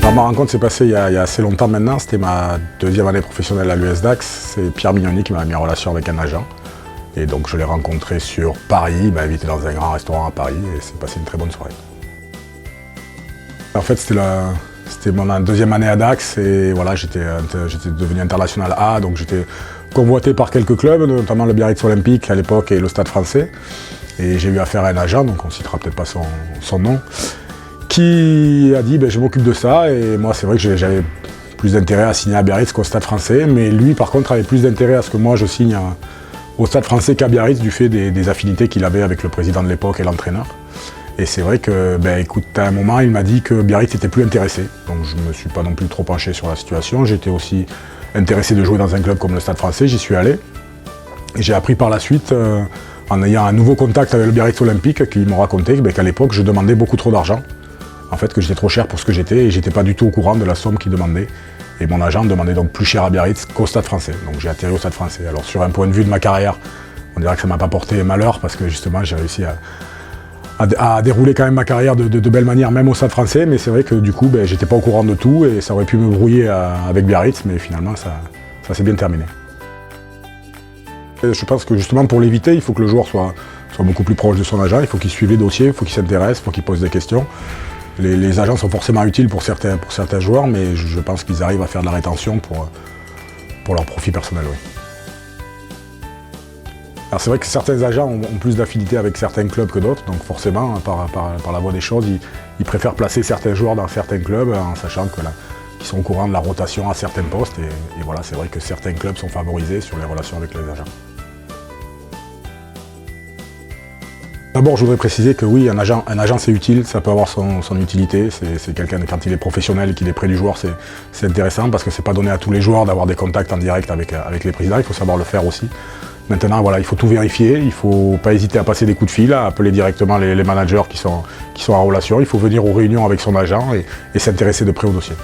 Alors, ma rencontre s'est passée il y a assez longtemps maintenant, c'était ma deuxième année professionnelle à l'US Dax. C'est Pierre Mignoni qui m'a mis en relation avec un agent. Et donc je l'ai rencontré sur Paris, il m'a invité dans un grand restaurant à Paris et c'est passé une très bonne soirée. En fait c'était mon deuxième année à Dax et voilà, j'étais devenu international A, donc j'étais convoité par quelques clubs, notamment le Biarritz Olympique à l'époque et le Stade Français. Et j'ai eu affaire à un agent, donc on ne citera peut-être pas son nom, qui a dit je m'occupe de ça et moi c'est vrai que j'avais plus d'intérêt à signer à Biarritz qu'au Stade Français, mais lui par contre avait plus d'intérêt à ce que moi je signe au Stade Français qu'à Biarritz du fait des affinités qu'il avait avec le président de l'époque et l'entraîneur. Et c'est vrai que, écoute, à un moment, il m'a dit que Biarritz n'était plus intéressé. Donc je ne me suis pas non plus trop penché sur la situation. J'étais aussi intéressé de jouer dans un club comme le Stade Français, j'y suis allé. Et j'ai appris par la suite, en ayant un nouveau contact avec le Biarritz Olympique, qu'ils m'ont raconté qu'à l'époque, je demandais beaucoup trop d'argent. En fait, que j'étais trop cher pour ce que j'étais et j'étais pas du tout au courant de la somme qu'ils demandaient. Et mon agent me demandait donc plus cher à Biarritz qu'au Stade Français. Donc j'ai atterri au Stade Français. Alors sur un point de vue de ma carrière, on dirait que ça ne m'a pas porté malheur parce que justement j'ai réussi à dérouler quand même ma carrière de belle manière, même au Stade Français. Mais c'est vrai que du coup, j'étais pas au courant de tout et ça aurait pu me brouiller avec Biarritz, mais finalement ça s'est bien terminé. Et je pense que justement pour l'éviter, il faut que le joueur soit beaucoup plus proche de son agent, il faut qu'il suive les dossiers, il faut qu'il s'intéresse, il faut qu'il pose des questions. Les agents sont forcément utiles pour certains joueurs, mais je pense qu'ils arrivent à faire de la rétention pour leur profit personnel. Oui. Alors c'est vrai que certains agents ont plus d'affinité avec certains clubs que d'autres, donc forcément, par la voie des choses, ils préfèrent placer certains joueurs dans certains clubs en sachant qu'ils sont au courant de la rotation à certains postes. Et voilà, c'est vrai que certains clubs sont favorisés sur les relations avec les agents. D'abord, je voudrais préciser que oui, un agent c'est utile, ça peut avoir son utilité. C'est quelqu'un, quand il est professionnel et qu'il est près du joueur, c'est intéressant parce que c'est pas donné à tous les joueurs d'avoir des contacts en direct avec les présidents, il faut savoir le faire aussi. Maintenant, voilà, il faut tout vérifier, il ne faut pas hésiter à passer des coups de fil, à appeler directement les managers qui sont en relation, il faut venir aux réunions avec son agent et s'intéresser de près au dossier.